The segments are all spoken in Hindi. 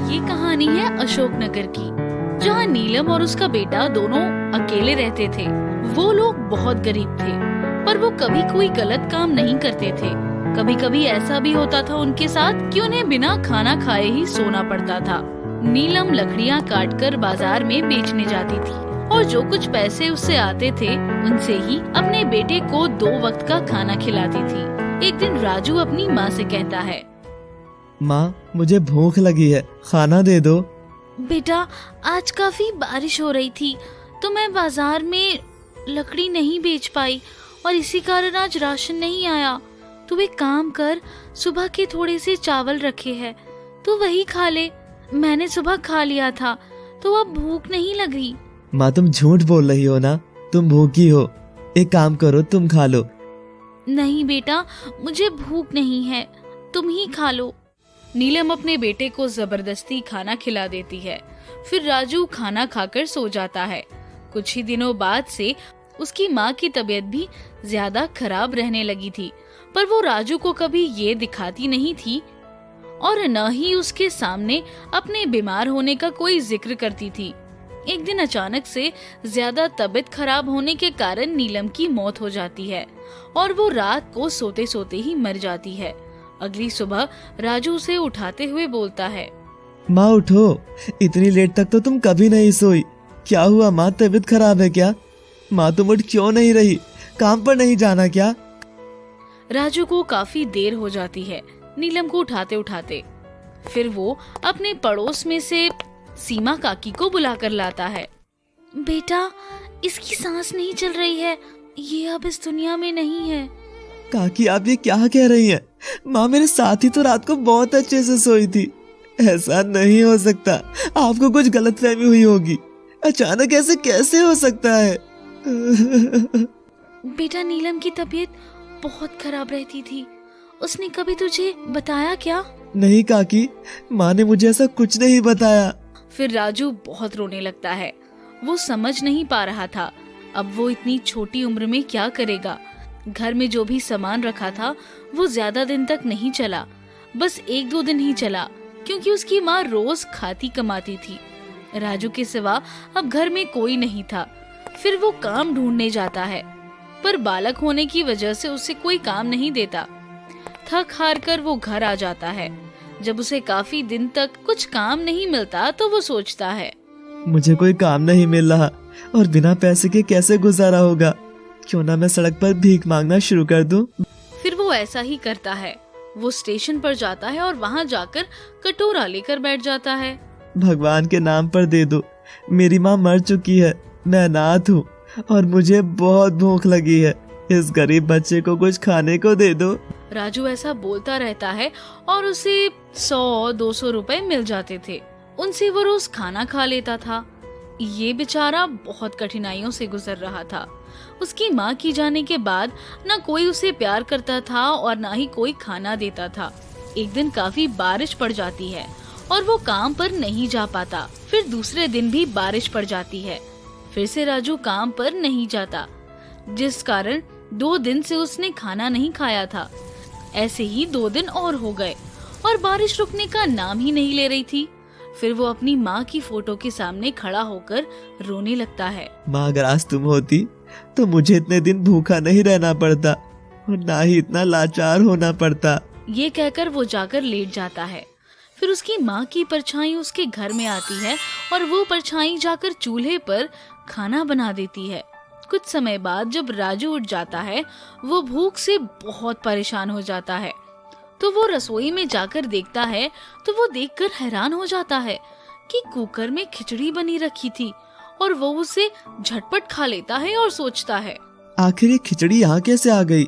ये कहानी है अशोकनगर की, जहाँ नीलम और उसका बेटा दोनों अकेले रहते थे। वो लोग बहुत गरीब थे, पर वो कभी कोई गलत काम नहीं करते थे। कभी कभी ऐसा भी होता था उनके साथ कि उन्हें बिना खाना खाए ही सोना पड़ता था। नीलम लकड़ियाँ काटकर बाजार में बेचने जाती थी और जो कुछ पैसे उससे आते थे उनसे ही अपने बेटे को 2 वक्त का खाना खिलाती थी। एक दिन राजू अपनी माँ से कहता है, माँ, मुझे भूख लगी है, खाना दे दो। बेटा, आज काफी बारिश हो रही थी तो मैं बाजार में लकड़ी नहीं बेच पाई और इसी कारण आज राशन नहीं आया। तू एक काम कर, सुबह के थोड़े से चावल रखे हैं, तू वही खा ले। मैंने सुबह खा लिया था तो अब भूख नहीं लग रही। माँ, तुम झूठ बोल रही हो ना, तुम भूखी हो। एक काम करो, तुम खा लो। नहीं बेटा, मुझे भूख नहीं है, तुम ही खा लो। नीलम अपने बेटे को जबरदस्ती खाना खिला देती है। फिर राजू खाना खाकर सो जाता है। कुछ ही दिनों बाद से उसकी माँ की तबीयत भी ज्यादा खराब रहने लगी थी, पर वो राजू को कभी ये दिखाती नहीं थी और न ही उसके सामने अपने बीमार होने का कोई जिक्र करती थी। एक दिन अचानक से ज्यादा तबीयत खराब होने के कारण नीलम की मौत हो जाती है और वो रात को सोते सोते ही मर जाती है। अगली सुबह राजू उसे उठाते हुए बोलता है, माँ उठो, इतनी लेट तक तो तुम कभी नहीं सोई। क्या हुआ माँ, तबीयत खराब है क्या? माँ, तुम उठ क्यों नहीं रही? काम पर नहीं जाना क्या? राजू को काफी देर हो जाती है नीलम को उठाते उठाते। फिर वो अपने पड़ोस में से सीमा काकी को बुलाकर लाता है। बेटा, इसकी सांस नहीं चल रही है, ये अब इस दुनिया में नहीं है। काकी, आप ये क्या कह रही हैं? माँ मेरे साथ ही तो रात को बहुत अच्छे से सोई थी। ऐसा नहीं हो सकता, आपको कुछ गलतफहमी हुई होगी। अचानक ऐसे कैसे हो सकता है? बेटा, नीलम की तबीयत बहुत खराब रहती थी, उसने कभी तुझे बताया क्या? नहीं काकी, माँ ने मुझे ऐसा कुछ नहीं बताया। फिर राजू बहुत रोने लगता है। वो समझ नहीं पा रहा था अब वो इतनी छोटी उम्र में क्या करेगा। घर में जो भी सामान रखा था वो ज्यादा दिन तक नहीं चला, बस 1-2 दिन ही चला, क्योंकि उसकी माँ रोज खाती कमाती थी। राजू के सिवा अब घर में कोई नहीं था। फिर वो काम ढूंढने जाता है, पर बालक होने की वजह से उसे कोई काम नहीं देता। थक हार कर वो घर आ जाता है। जब उसे काफी दिन तक कुछ काम नहीं मिलता तो वो सोचता है, मुझे कोई काम नहीं मिल रहा और बिना पैसे के कैसे गुजारा होगा। क्यों ना मैं सड़क पर भीख मांगना शुरू कर दूं। फिर वो ऐसा ही करता है। वो स्टेशन पर जाता है और वहाँ जाकर कटोरा लेकर बैठ जाता है। भगवान के नाम पर दे दो, मेरी माँ मर चुकी है, मैं अनाथ हूँ और मुझे बहुत भूख लगी है। इस गरीब बच्चे को कुछ खाने को दे दो। राजू ऐसा बोलता रहता है और उसे 100-200 रुपए मिल जाते थे। उनसे वो रोज खाना खा लेता था। ये बेचारा बहुत कठिनाइयों से गुजर रहा था। उसकी माँ की जाने के बाद न कोई उसे प्यार करता था और न ही कोई खाना देता था। एक दिन काफी बारिश पड़ जाती है और वो काम पर नहीं जा पाता। फिर दूसरे दिन भी बारिश पड़ जाती है। फिर से राजू काम पर नहीं जाता, जिस कारण 2 दिन से उसने खाना नहीं खाया था। ऐसे ही 2 दिन और हो गए और बारिश रुकने का नाम ही नहीं ले रही थी। फिर वो अपनी माँ की फोटो के सामने खड़ा होकर रोने लगता है। माँ, अगर आज तुम होती तो मुझे इतने दिन भूखा नहीं रहना पड़ता और ना ही इतना लाचार होना पड़ता। ये कहकर वो जाकर लेट जाता है। फिर उसकी माँ की परछाई उसके घर में आती है और वो परछाई जाकर चूल्हे पर खाना बना देती है। कुछ समय बाद जब राजू उठ जाता है, वो भूख से बहुत परेशान हो जाता है। तो वो रसोई में जाकर देखता है तो वो देखकर हैरान हो जाता है कि कुकर में खिचड़ी बनी रखी थी और वो उसे झटपट खा लेता है और सोचता है, आखिर ये खिचड़ी यहाँ कैसे आ गई?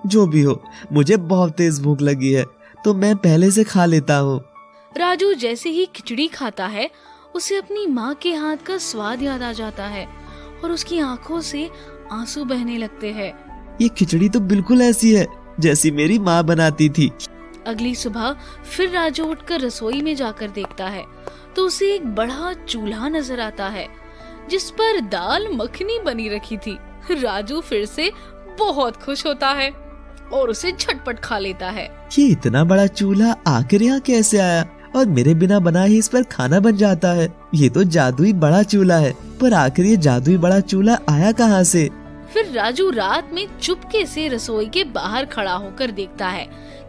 जो भी हो, मुझे बहुत तेज भूख लगी है तो मैं पहले से खा लेता हूँ। राजू जैसे ही खिचड़ी खाता है उसे अपनी माँ के हाथ का स्वाद याद आ जाता है और उसकी आंखों से आंसू बहने लगते हैं। ये खिचड़ी तो बिल्कुल ऐसी है जैसी मेरी माँ बनाती थी। अगली सुबह फिर राजू उठकर रसोई में जाकर देखता है तो उसे एक बड़ा चूल्हा नजर आता है जिस पर दाल मखनी बनी रखी थी। राजू फिर से बहुत खुश होता है और उसे झटपट खा लेता है। ये इतना बड़ा चूल्हा आखिर यहाँ कैसे आया और मेरे बिना बनाए ही इस पर खाना बन जाता है। ये तो जादुई बड़ा चूल्हा है, पर आखिर ये जादुई बड़ा चूल्हा आया कहाँ से? फिर राजू रात में चुपके से रसोई के बाहर खड़ा होकर देखता है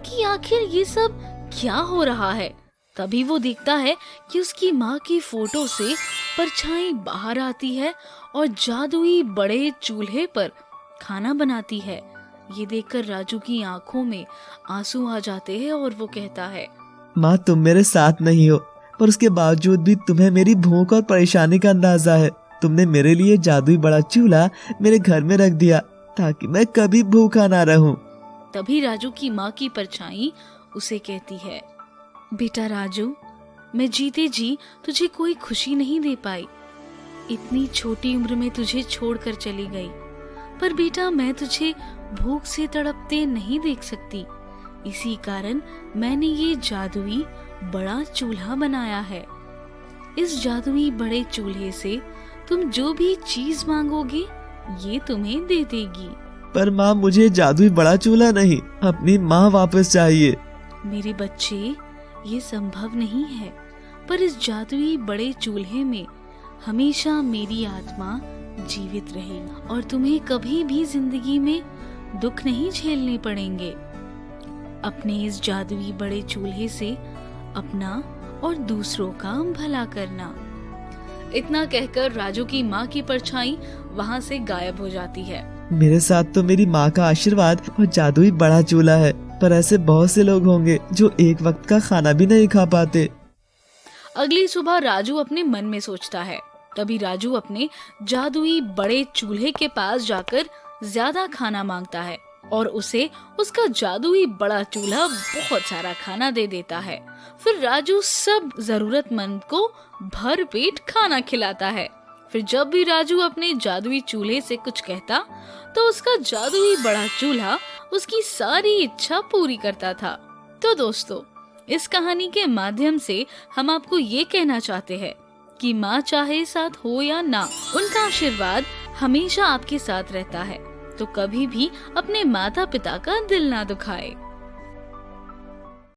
कि आखिर ये सब क्या हो रहा है। तभी वो देखता है कि उसकी माँ की फोटो से परछाई बाहर आती है और जादुई बड़े चूल्हे पर खाना बनाती है। ये देखकर राजू की आंखों में आंसू आ जाते हैं और वो कहता है, माँ तुम मेरे साथ नहीं हो, पर उसके बावजूद भी तुम्हें मेरी भूख और परेशानी का अंदाजा है। तुमने मेरे लिए जादुई बड़ा चूल्हा मेरे घर में रख दिया ताकि मैं कभी भूखा ना रहूं। तभी राजू की माँ की परछाई उसे कहती है, बेटा राजू, मैं जीते जी तुझे कोई खुशी नहीं दे पाई। इतनी छोटी उम्र में तुझे छोड़कर चली गई, पर बेटा मैं तुझे भूख से तड़पते नहीं देख सकती। इसी कारण मैंने ये जादुई बड़ा चूल्हा बनाया है। इस जादुई बड़े चूल्हे से तुम जो भी चीज मांगोगे ये तुम्हें दे देगी। पर माँ मुझे जादुई बड़ा चूल्हा नहीं, अपनी माँ वापस चाहिए। मेरे बच्चे, ये संभव नहीं है, पर इस जादुई बड़े चूल्हे में हमेशा मेरी आत्मा जीवित रहेगी और तुम्हें कभी भी जिंदगी में दुख नहीं झेलने पड़ेंगे। अपने इस जादुई बड़े चूल्हे से अपना और दूसरों का भला करना। इतना कहकर राजू की माँ की परछाई वहाँ से गायब हो जाती है। मेरे साथ तो मेरी माँ का आशीर्वाद और जादुई बड़ा चूल्हा है, पर ऐसे बहुत से लोग होंगे जो एक वक्त का खाना भी नहीं खा पाते। अगली सुबह राजू अपने मन में सोचता है। तभी राजू अपने जादुई बड़े चूल्हे के पास जाकर ज्यादा खाना मांगता है और उसे उसका जादुई बड़ा चूल्हा बहुत सारा खाना दे देता है। फिर राजू सब जरूरतमंद को भर पेट खाना खिलाता है। फिर जब भी राजू अपने जादुई चूल्हे से कुछ कहता तो उसका जादुई बड़ा चूल्हा उसकी सारी इच्छा पूरी करता था। तो दोस्तों, इस कहानी के माध्यम से हम आपको ये कहना चाहते हैं कि माँ चाहे साथ हो या ना, उनका आशीर्वाद हमेशा आपके साथ रहता है। तो कभी भी अपने माता पिता का दिल ना दुखाए।